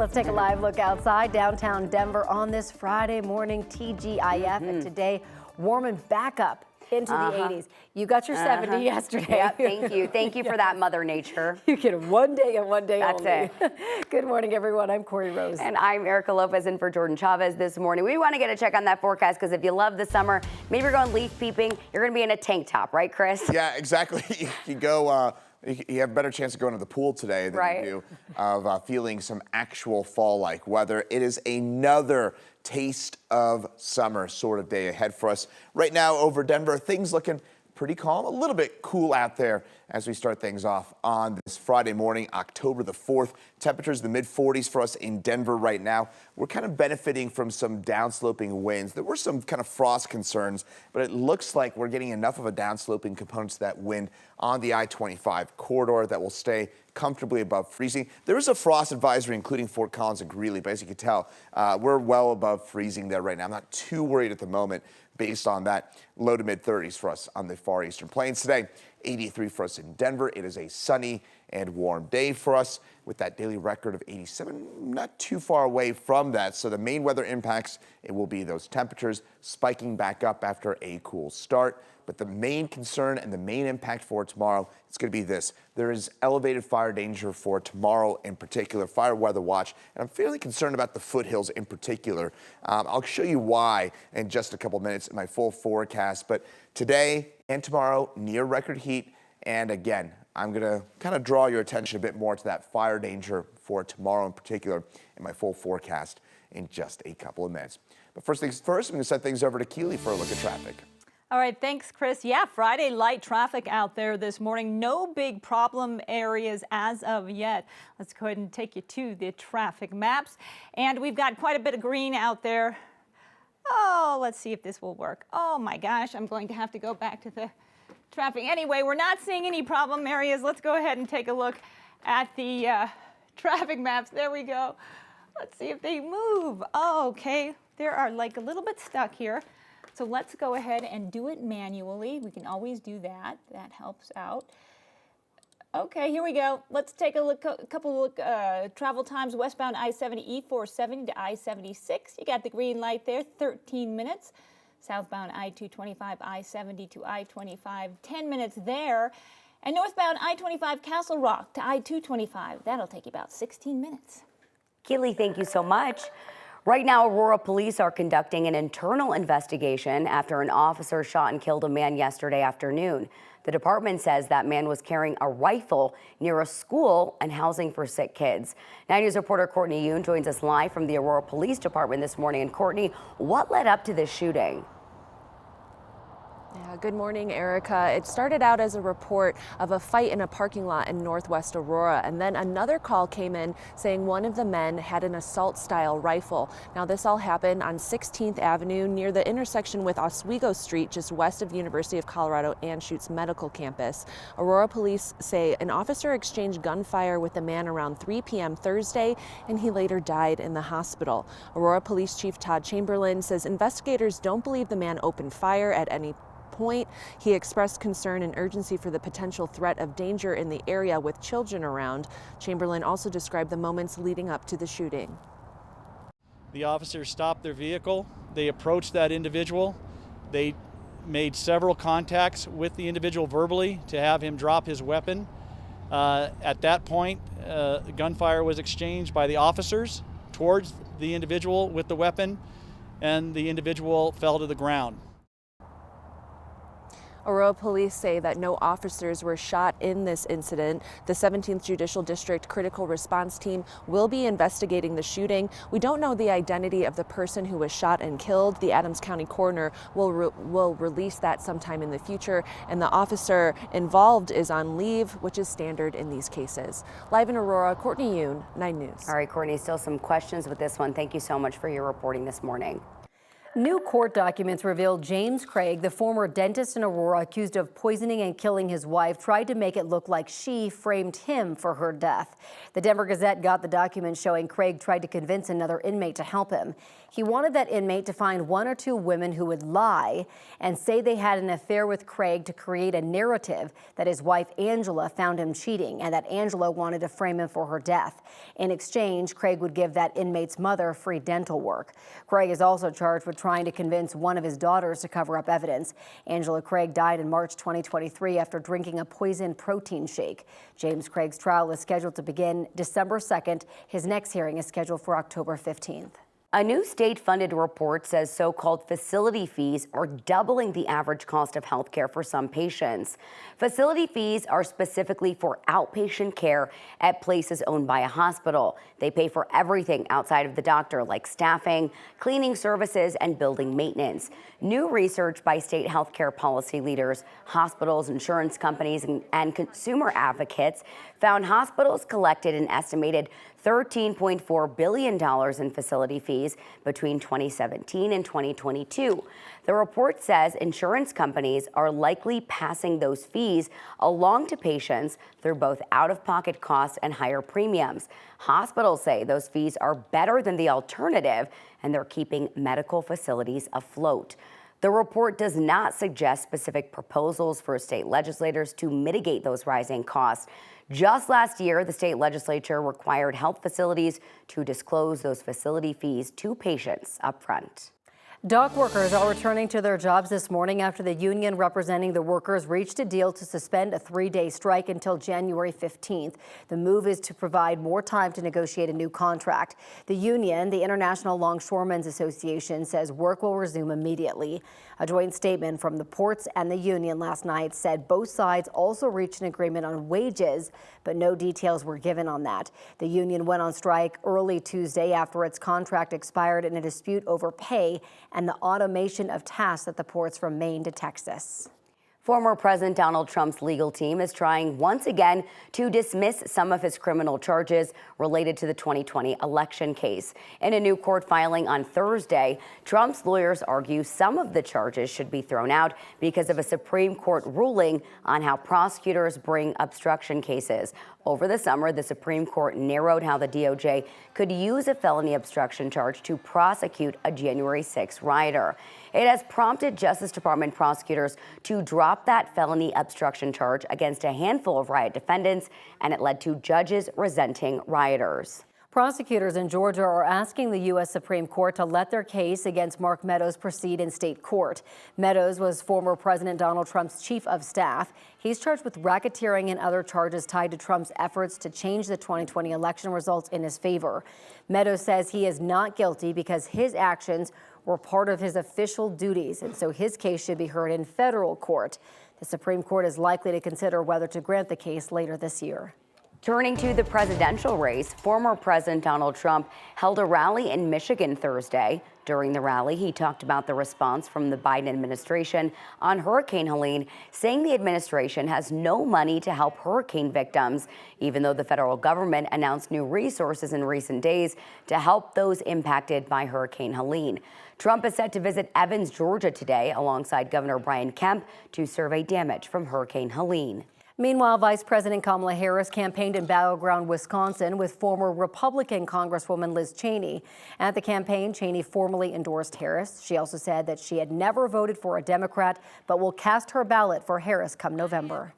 Let's take a live look outside downtown Denver on this Friday morning, TGIF, and today warming back up into the 80s. You got your 70 yesterday. Yep, thank you. Thank you for that, Mother Nature. You get one day and one day That's only. it. Good morning, everyone. I'm Corey Rose. And I'm Erica Lopez in for Jordan Chavez this morning. We want to get a check on that forecast because if you love the summer, maybe you're going leaf peeping, you're going to be in a tank top, right, Chris? Yeah, exactly. You go. You have a better chance of going to the pool today than you do of feeling some actual fall-like weather. It is another taste of summer sort of day ahead for us. Right now over Denver, things looking pretty calm, a little bit cool out there as we start things off on this Friday morning, October the 4th. Temperatures in the mid-40s for us in Denver right now. We're kind of benefiting from some downsloping winds. There were some kind of frost concerns, but it looks like we're getting enough of a downsloping component to that wind on the I-25 corridor that will stay comfortably above freezing. There is a frost advisory, including Fort Collins and Greeley, but as you can tell, we're well above freezing there right now. I'm not too worried at the moment based on that. Low to mid 30s for us on the far eastern plains today. 83 for us in Denver. It is a sunny and warm day for us with that daily record of 87, not too far away from that. So the main weather impacts, it will be those temperatures spiking back up after a cool start. But the main concern and the main impact for tomorrow, it's going to be this. There is elevated fire danger for tomorrow in particular, fire weather watch. And I'm fairly concerned about the foothills in particular. I'll show you why in just a couple minutes in my full forecast. But today and tomorrow, near record heat. And again, I'm going to kind of draw your attention a bit more to that fire danger for tomorrow in particular in my full forecast in just a couple of minutes. But first things first, I'm going to send things over to Keely for a look at traffic. All right, thanks, Chris. Yeah, Friday light traffic out there this morning. No big problem areas as of yet. Let's go ahead and take you to the traffic maps. And we've got quite a bit of green out there. Oh, let's see if this will work. Oh my gosh, I'm going to have to go back to the traffic. Anyway, we're not seeing any problem areas. Let's go ahead and take a look at the traffic maps. There we go. Let's see if they move. Oh, okay, they are like a little bit stuck here. So let's go ahead and do it manually. We can always do that. That helps out. Okay, here we go. Let's take a look, a couple of travel times. Westbound I-70 E470 to I-76. You got the green light there, 13 minutes. Southbound I-225 I-70 to I-25, 10 minutes there. And northbound I-25 Castle Rock to I-225. That'll take you about 16 minutes. Keely, thank you so much. Right now, Aurora police are conducting an internal investigation after an officer shot and killed a man yesterday afternoon. The department says that man was carrying a rifle near a school and housing for sick kids. 9 News reporter Courtney Yoon joins us live from the Aurora Police Department this morning. And Courtney, what led up to this shooting? Yeah, good morning, Erica. It started out as a report of a fight in a parking lot in Northwest Aurora, and then another call came in saying one of the men had an assault-style rifle. Now, this all happened on 16th Avenue near the intersection with Oswego Street, just west of the University of Colorado Anschutz Medical Campus. Aurora police say an officer exchanged gunfire with the man around 3 p.m. Thursday, and he later died in the hospital. Aurora Police Chief Todd Chamberlain says investigators don't believe the man opened fire at any point. He expressed concern and urgency for the potential threat of danger in the area with children around. Chamberlain also described the moments leading up to the shooting. The officers stopped their vehicle. They approached that individual. They made several contacts with the individual verbally to have him drop his weapon. At that point, gunfire was exchanged by the officers towards the individual with the weapon, and the individual fell to the ground. Aurora police say that no officers were shot in this incident. The 17th Judicial District Critical Response Team will be investigating the shooting. We don't know the identity of the person who was shot and killed. The Adams County coroner will release that sometime in the future, and the officer involved is on leave, which is standard in these cases. Live in Aurora, Courtney Yoon, 9 News. All right, Courtney, still some questions with this one. Thank you so much for your reporting this morning. New court documents reveal James Craig, the former dentist in Aurora accused of poisoning and killing his wife, tried to make it look like she framed him for her death. The Denver Gazette got the documents showing Craig tried to convince another inmate to help him. He wanted that inmate to find one or two women who would lie and say they had an affair with Craig to create a narrative that his wife Angela found him cheating and that Angela wanted to frame him for her death. In exchange, Craig would give that inmate's mother free dental work. Craig is also charged with trying to convince one of his daughters to cover up evidence. Angela Craig died in March 2023 after drinking a poisoned protein shake. James Craig's trial is scheduled to begin December 2nd. His next hearing is scheduled for October 15th. A new state-funded report says so-called facility fees are doubling the average cost of health care for some patients. Facility fees are specifically for outpatient care at places owned by a hospital. They pay for everything outside of the doctor, like staffing, cleaning services, and building maintenance. New research by state health care policy leaders, hospitals, insurance companies, and consumer advocates found hospitals collected an estimated $13.4 billion in facility fees between 2017 and 2022. The report says insurance companies are likely passing those fees along to patients through both out-of-pocket costs and higher premiums. Hospitals say those fees are better than the alternative, and they're keeping medical facilities afloat. The report does not suggest specific proposals for state legislators to mitigate those rising costs. Just last year, the state legislature required health facilities to disclose those facility fees to patients up front. Dock workers are returning to their jobs this morning after the union representing the workers reached a deal to suspend a 3-day strike until January 15th. The move is to provide more time to negotiate a new contract. The union, the International Longshoremen's Association, says work will resume immediately. A joint statement from the ports and the union last night said both sides also reached an agreement on wages, but no details were given on that. The union went on strike early Tuesday after its contract expired in a dispute over pay and the automation of tasks at the ports from Maine to Texas. Former President Donald Trump's legal team is trying once again to dismiss some of his criminal charges related to the 2020 election case. In a new court filing on Thursday, Trump's lawyers argue some of the charges should be thrown out because of a Supreme Court ruling on how prosecutors bring obstruction cases. Over the summer, the Supreme Court narrowed how the DOJ could use a felony obstruction charge to prosecute a January 6 rioter. It has prompted Justice Department prosecutors to drop that felony obstruction charge against a handful of riot defendants, and it led to judges resenting rioters. Prosecutors in Georgia are asking the U.S. Supreme Court to let their case against Mark Meadows proceed in state court. Meadows was former President Donald Trump's chief of staff. He's charged with racketeering and other charges tied to Trump's efforts to change the 2020 election results in his favor. Meadows says he is not guilty because his actions were part of his official duties, and so his case should be heard in federal court. The Supreme Court is likely to consider whether to grant the case later this year. Turning to the presidential race, former President Donald Trump held a rally in Michigan Thursday. During the rally, he talked about the response from the Biden administration on Hurricane Helene, saying the administration has no money to help hurricane victims, even though the federal government announced new resources in recent days to help those impacted by Hurricane Helene. Trump is set to visit Evans, Georgia today alongside Governor Brian Kemp to survey damage from Hurricane Helene. Meanwhile, Vice President Kamala Harris campaigned in battleground Wisconsin with former Republican Congresswoman Liz Cheney. At the campaign, Cheney formally endorsed Harris. She also said that she had never voted for a Democrat, but will cast her ballot for Harris come November.